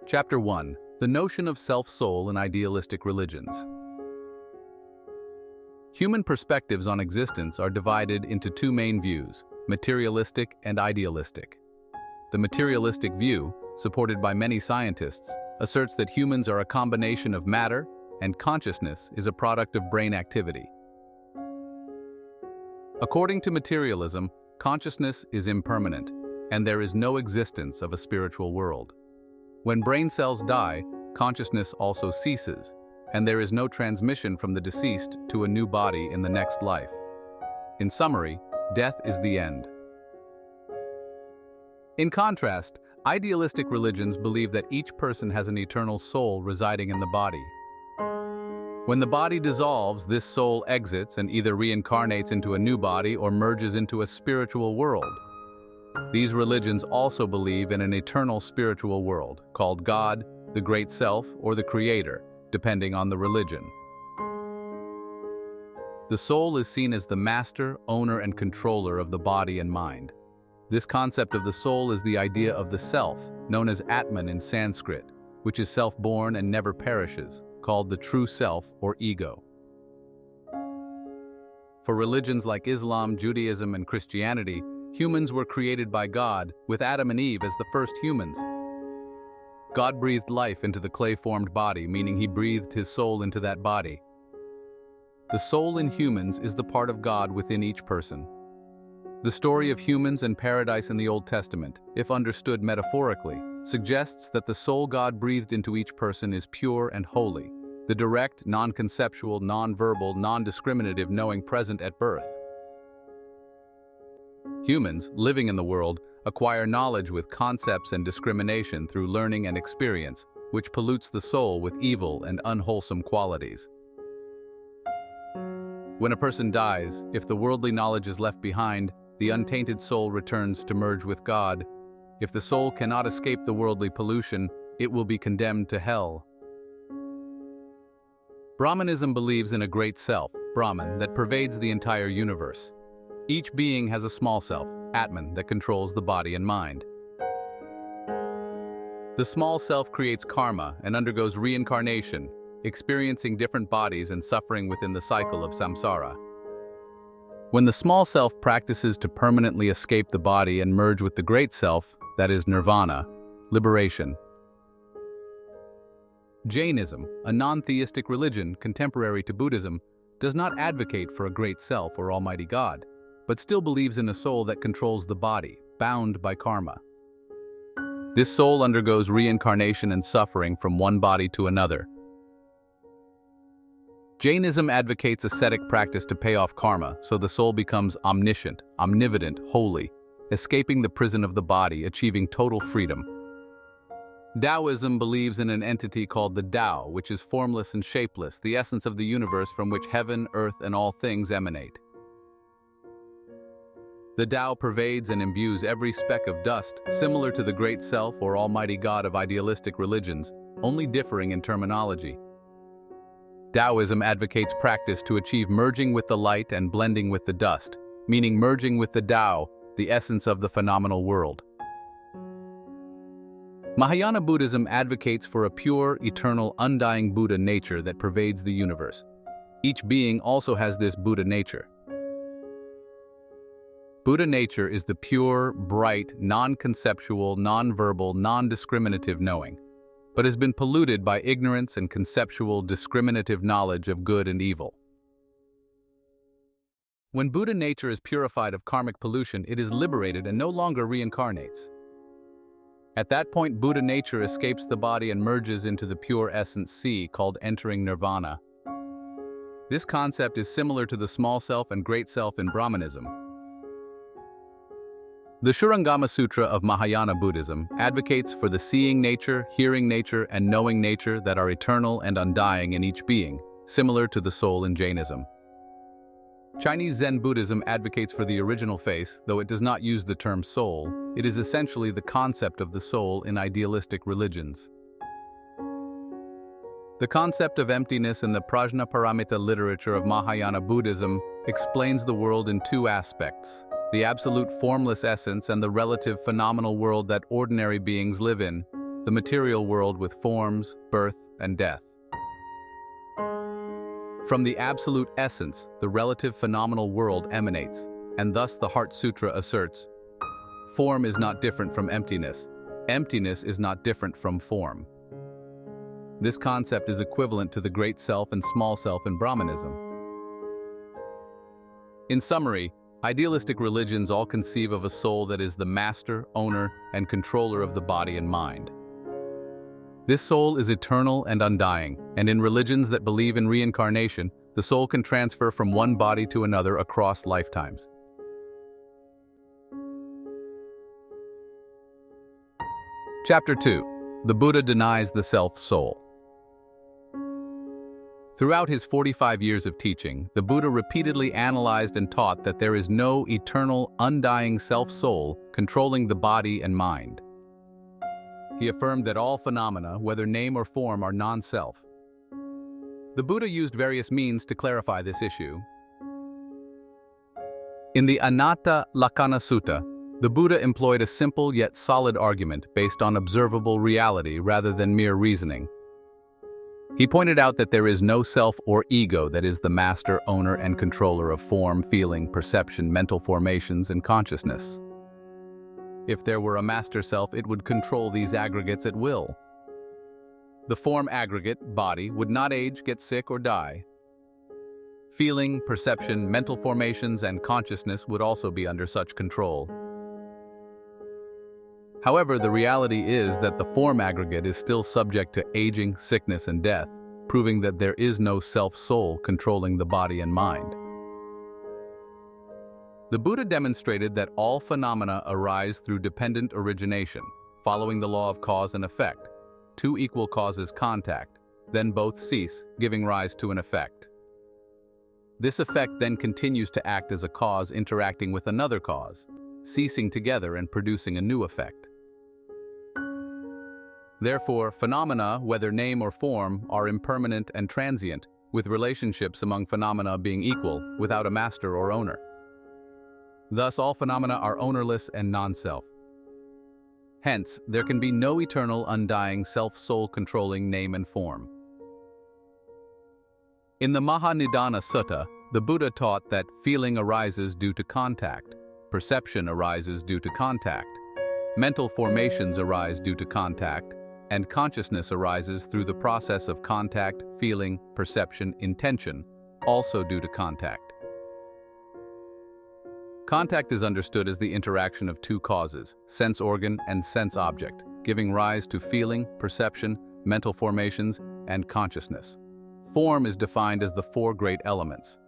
Chapter 1. The Notion of Self-Soul in Idealistic Religions. Human perspectives on existence are divided into two main views, materialistic and idealistic. The materialistic view, supported by many scientists, asserts that humans are a combination of matter and consciousness is a product of brain activity. According to materialism, consciousness is impermanent, and there is no existence of a spiritual world. When brain cells die, consciousness also ceases, and there is no transmission from the deceased to a new body in the next life. In summary, death is the end. In contrast, idealistic religions believe that each person has an eternal soul residing in the body. When the body dissolves, this soul exits and either reincarnates into a new body or merges into a spiritual world. These religions also believe in an eternal spiritual world, called God, the Great Self, or the Creator, depending on the religion. The soul is seen as the master, owner, and controller of the body and mind. This concept of the soul is the idea of the self, known as Atman in Sanskrit, which is self-born and never perishes, called the true self or ego. For religions like Islam, Judaism, and Christianity, humans were created by God, with Adam and Eve as the first humans. God breathed life into the clay-formed body, meaning he breathed his soul into that body. The soul in humans is the part of God within each person. The story of humans and paradise in the Old Testament, if understood metaphorically, suggests that the soul God breathed into each person is pure and holy, the direct, non-conceptual, non-verbal, non-discriminative knowing present at birth. Humans, living in the world, acquire knowledge with concepts and discrimination through learning and experience, which pollutes the soul with evil and unwholesome qualities. When a person dies, if the worldly knowledge is left behind, the untainted soul returns to merge with God. If the soul cannot escape the worldly pollution, it will be condemned to hell. Brahmanism believes in a great self, Brahman, that pervades the entire universe. Each being has a small self, Atman, that controls the body and mind. The small self creates karma and undergoes reincarnation, experiencing different bodies and suffering within the cycle of samsara. When the small self practices to permanently escape the body and merge with the great self, that is nirvana, liberation. Jainism, a non-theistic religion contemporary to Buddhism, does not advocate for a great self or almighty God, but still believes in a soul that controls the body, bound by karma. This soul undergoes reincarnation and suffering from one body to another. Jainism advocates ascetic practice to pay off karma, so the soul becomes omniscient, omnipotent, holy, escaping the prison of the body, achieving total freedom. Taoism believes in an entity called the Tao, which is formless and shapeless, the essence of the universe from which heaven, earth, and all things emanate. The Tao pervades and imbues every speck of dust, similar to the Great Self or Almighty God of idealistic religions, only differing in terminology. Taoism advocates practice to achieve merging with the light and blending with the dust, meaning merging with the Tao, the essence of the phenomenal world. Mahayana Buddhism advocates for a pure, eternal, undying Buddha nature that pervades the universe. Each being also has this Buddha nature. Buddha nature is the pure, bright, non-conceptual, non-verbal, non-discriminative knowing, but has been polluted by ignorance and conceptual, discriminative knowledge of good and evil. When Buddha nature is purified of karmic pollution, it is liberated and no longer reincarnates. At that point, Buddha nature escapes the body and merges into the pure essence C, called entering nirvana. This concept is similar to the small self and great self in Brahmanism. The Shurangama Sutra of Mahayana Buddhism advocates for the seeing nature, hearing nature, and knowing nature that are eternal and undying in each being, similar to the soul in Jainism. Chinese Zen Buddhism advocates for the original face, though it does not use the term soul. It is essentially the concept of the soul in idealistic religions. The concept of emptiness in the Prajnaparamita literature of Mahayana Buddhism explains the world in two aspects: the absolute formless essence and the relative phenomenal world that ordinary beings live in. the material world with forms, birth, and death. From the absolute essence, the relative phenomenal world emanates, and thus the Heart Sutra asserts, form is not different from emptiness. Emptiness is not different from form. This concept is equivalent to the great self and small self in Brahmanism. In summary, idealistic religions all conceive of a soul that is the master, owner, and controller of the body and mind. This soul is eternal and undying, and in religions that believe in reincarnation, the soul can transfer from one body to another across lifetimes. Chapter 2. The Buddha denies the self-soul. Throughout his 45 years of teaching, the Buddha repeatedly analyzed and taught that there is no eternal, undying self-soul controlling the body and mind. He affirmed that all phenomena, whether name or form, are non-self. The Buddha used various means to clarify this issue. In the Anatta Lakkhana Sutta, the Buddha employed a simple yet solid argument based on observable reality rather than mere reasoning. He pointed out that there is no self or ego that is the master, owner, and controller of form, feeling, perception, mental formations, and consciousness. If there were a master self, it would control these aggregates at will. The form aggregate, body, would not age, get sick, or die. Feeling, perception, mental formations, and consciousness would also be under such control. However, the reality is that the form aggregate is still subject to aging, sickness, and death, proving that there is no self-soul controlling the body and mind. The Buddha demonstrated that all phenomena arise through dependent origination, following the law of cause and effect. Two equal causes contact, then both cease, giving rise to an effect. This effect then continues to act as a cause interacting with another cause, ceasing together and producing a new effect. Therefore, phenomena, whether name or form, are impermanent and transient, with relationships among phenomena being equal, without a master or owner. Thus, all phenomena are ownerless and non-self. Hence, there can be no eternal, undying, self-soul controlling name and form. In the Mahayana Sutta, the Buddha taught that feeling arises due to contact, perception arises due to contact, mental formations arise due to contact, and consciousness arises through the process of contact, feeling, perception, intention, also due to contact. Contact is understood as the interaction of two causes, sense organ and sense object, giving rise to feeling, perception, mental formations, and consciousness. Form is defined as the four great elements.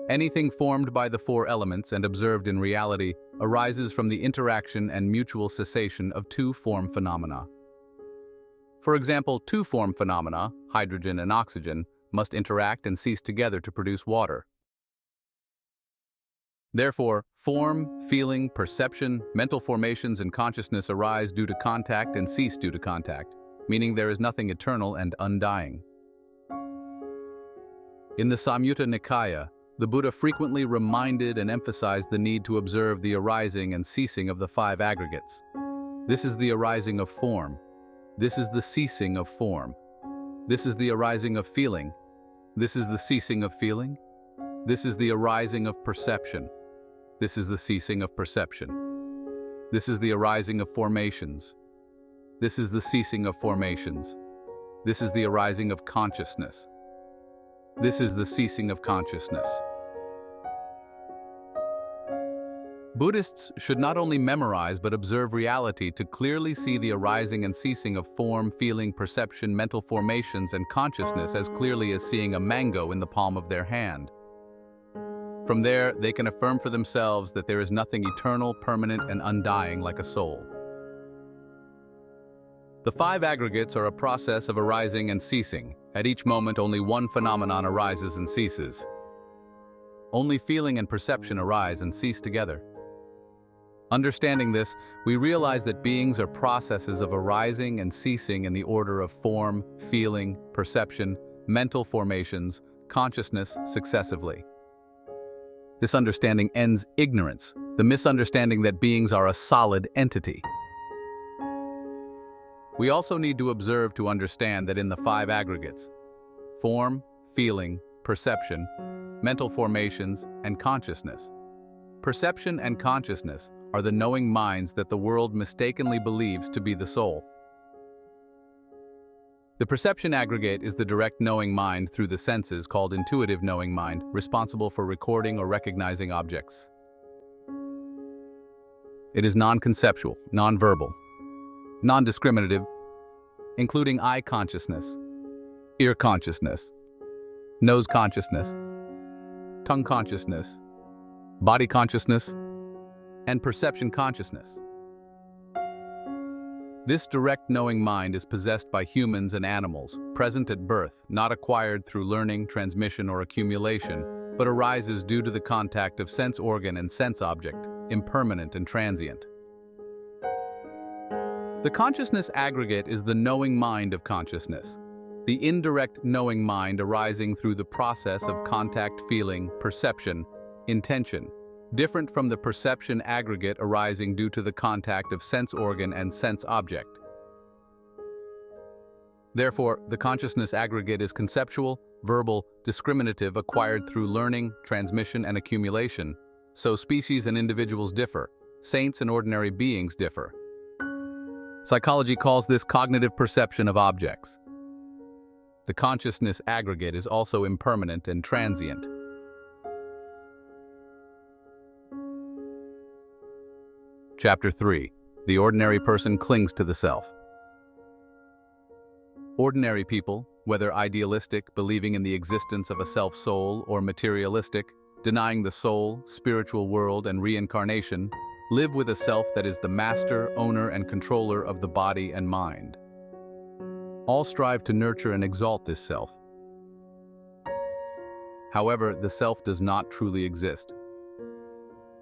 Anything formed by the four elements and observed in reality arises from the interaction and mutual cessation of two form phenomena. For example, two form phenomena, hydrogen and oxygen, must interact and cease together to produce water. Therefore, form, feeling, perception, mental formations, and consciousness arise due to contact and cease due to contact, meaning there is nothing eternal and undying. In the Samyutta Nikaya, the Buddha frequently reminded and emphasized the need to observe the arising and ceasing of the five aggregates. This is the arising of form. This is the ceasing of form. This is the arising of feeling. This is the ceasing of feeling. This is the arising of perception. This is the ceasing of perception. This is the arising of formations. This is the ceasing of formations. This is the arising of consciousness. This is the ceasing of consciousness. Buddhists should not only memorize but observe reality to clearly see the arising and ceasing of form, feeling, perception, mental formations, and consciousness as clearly as seeing a mango in the palm of their hand. From there, they can affirm for themselves that there is nothing eternal, permanent, and undying like a soul. The five aggregates are a process of arising and ceasing. At each moment, only one phenomenon arises and ceases. Only feeling and perception arise and cease together. Understanding this, we realize that beings are processes of arising and ceasing in the order of form, feeling, perception, mental formations, consciousness successively. This understanding ends ignorance, the misunderstanding that beings are a solid entity. We also need to observe to understand that in the five aggregates, form, feeling, perception, mental formations, and consciousness. Perception and consciousness are the knowing minds that the world mistakenly believes to be the soul. The perception aggregate is the direct knowing mind through the senses called intuitive knowing mind, responsible for recording or recognizing objects. It is non-conceptual, non-verbal, non-discriminative, including eye consciousness, ear consciousness, nose consciousness, tongue consciousness, body consciousness, and perception consciousness. This direct knowing mind is possessed by humans and animals, present at birth, not acquired through learning, transmission, or accumulation, but arises due to the contact of sense organ and sense object, impermanent and transient. The consciousness aggregate is the knowing mind of consciousness, the indirect knowing mind arising through the process of contact, feeling, perception, intention, different from the perception aggregate arising due to the contact of sense organ and sense object. Therefore, the consciousness aggregate is conceptual, verbal, discriminative, acquired through learning, transmission, and accumulation. So species and individuals differ. Saints and ordinary beings differ. Psychology calls this cognitive perception of objects. The consciousness aggregate is also impermanent and transient. Chapter 3. The ordinary person clings to the self. Ordinary people, whether idealistic, believing in the existence of a self-soul, or materialistic, denying the soul, spiritual world, and reincarnation, live with a self that is the master, owner, and controller of the body and mind. All strive to nurture and exalt this self. However, the self does not truly exist.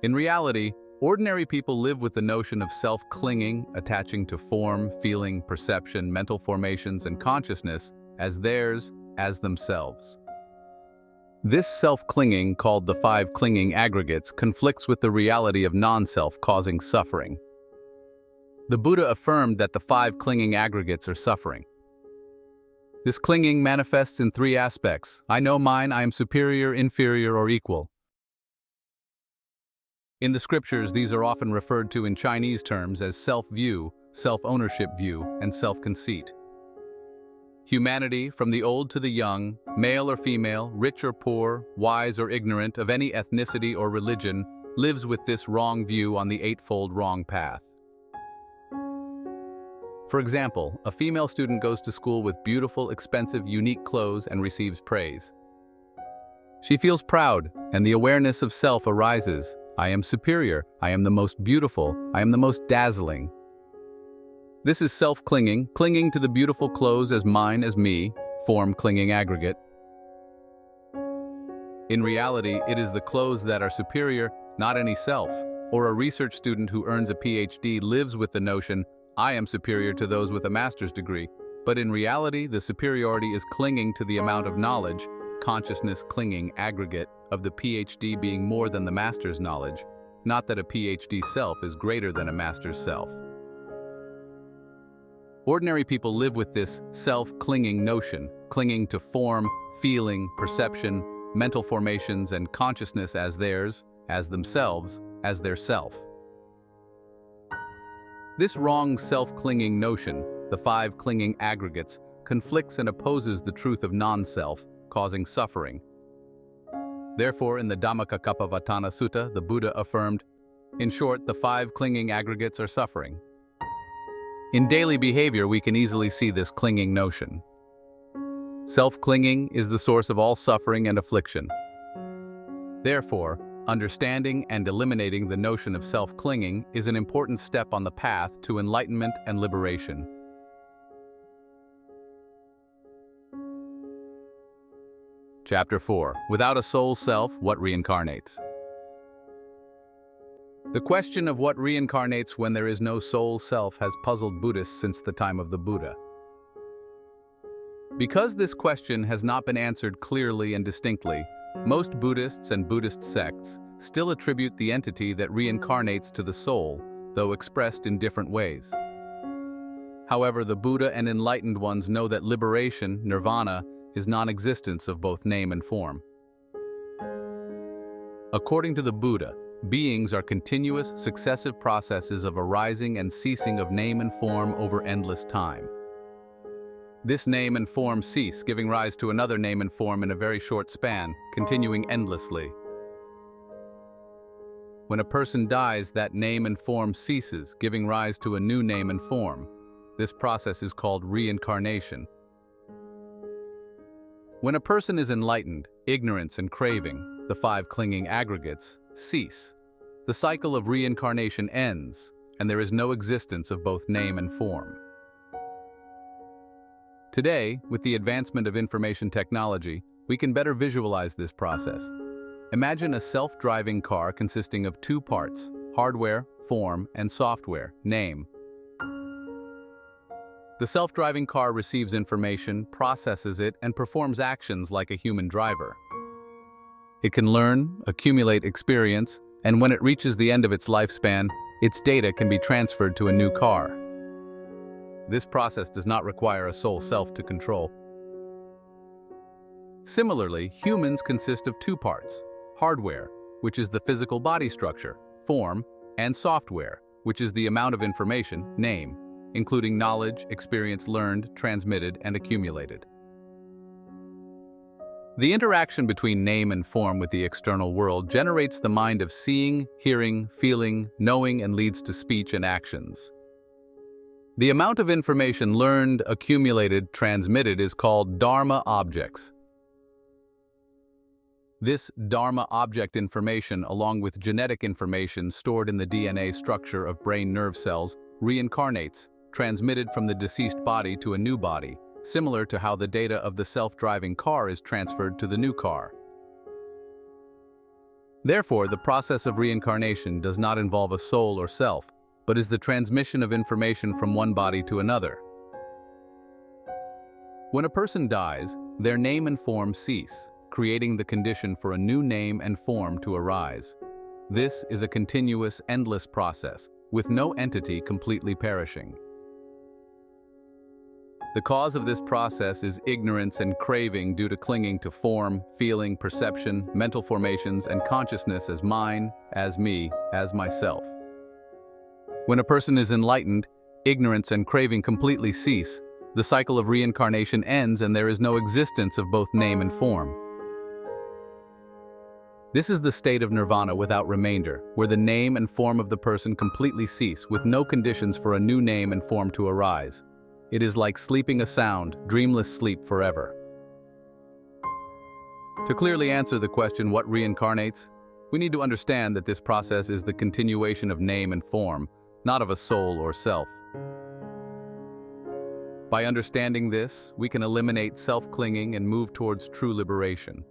In reality, ordinary people live with the notion of self-clinging, attaching to form, feeling, perception, mental formations, and consciousness as theirs, as themselves. This self-clinging, called the five clinging aggregates, conflicts with the reality of non-self causing suffering. The Buddha affirmed that the five clinging aggregates are suffering. This clinging manifests in three aspects: I know mine, I am superior, inferior, or equal. In the scriptures, these are often referred to in Chinese terms as self-view, self-ownership view, and self-conceit. Humanity, from the old to the young, male or female, rich or poor, wise or ignorant, of any ethnicity or religion, lives with this wrong view on the eightfold wrong path. For example, a female student goes to school with beautiful, expensive, unique clothes and receives praise. She feels proud, and the awareness of self arises. I am superior, I am the most beautiful, I am the most dazzling. This is self-clinging, clinging to the beautiful clothes as mine, as me, form-clinging aggregate. In reality, it is the clothes that are superior, not any self. Or a research student who earns a PhD lives with the notion, I am superior to those with a master's degree. But in reality, the superiority is clinging to the amount of knowledge, consciousness clinging aggregate, of the PhD being more than the master's knowledge, not that a PhD self is greater than a master's self. Ordinary people live with this self-clinging notion, clinging to form, feeling, perception, mental formations, and consciousness as theirs, as themselves, as their self. This wrong self-clinging notion, the five clinging aggregates, conflicts and opposes the truth of non-self, causing suffering. Therefore, in the Dhammacakkappavattana Sutta, the Buddha affirmed, in short, the five clinging aggregates are suffering. In daily behavior, we can easily see this clinging notion. Self-clinging is the source of all suffering and affliction. Therefore, understanding and eliminating the notion of self-clinging is an important step on the path to enlightenment and liberation. Chapter 4. Without a soul self, what reincarnates? The question of what reincarnates when there is no soul self has puzzled Buddhists since the time of the Buddha. Because this question has not been answered clearly and distinctly, most Buddhists and Buddhist sects still attribute the entity that reincarnates to the soul, though expressed in different ways. However, the Buddha and enlightened ones know that liberation, nirvana, is non-existence of both name and form. According to the Buddha, beings are continuous, successive processes of arising and ceasing of name and form over endless time. This name and form cease, giving rise to another name and form in a very short span, continuing endlessly. When a person dies, that name and form ceases, giving rise to a new name and form. This process is called reincarnation. When a person is enlightened, ignorance and craving, the five clinging aggregates, cease. The cycle of reincarnation ends, and there is no existence of both name and form. Today, with the advancement of information technology, we can better visualize this process. Imagine a self-driving car consisting of two parts: hardware, form, and software, name. The self-driving car receives information, processes it, and performs actions like a human driver. It can learn, accumulate experience, and when it reaches the end of its lifespan, its data can be transferred to a new car. This process does not require a sole self to control. Similarly, humans consist of two parts: hardware, which is the physical body structure, form, and software, which is the amount of information, name, including knowledge, experience learned, transmitted, and accumulated. The interaction between name and form with the external world generates the mind of seeing, hearing, feeling, knowing, and leads to speech and actions. The amount of information learned, accumulated, transmitted is called Dharma objects. This Dharma object information, along with genetic information stored in the DNA structure of brain nerve cells, reincarnates, transmitted from the deceased body to a new body, similar to how the data of the self-driving car is transferred to the new car. Therefore, the process of reincarnation does not involve a soul or self, but is the transmission of information from one body to another. When a person dies, their name and form cease, creating the condition for a new name and form to arise. This is a continuous, endless process, with no entity completely perishing. The cause of this process is ignorance and craving due to clinging to form, feeling, perception, mental formations, and consciousness as mine, as me, as myself. When a person is enlightened, ignorance and craving completely cease, the cycle of reincarnation ends, and there is no existence of both name and form. This is the state of nirvana without remainder, where the name and form of the person completely cease, with no conditions for a new name and form to arise. It is like sleeping a sound, dreamless sleep forever. To clearly answer the question, what reincarnates? We need to understand that this process is the continuation of name and form, not of a soul or self. By understanding this, we can eliminate self-clinging and move towards true liberation.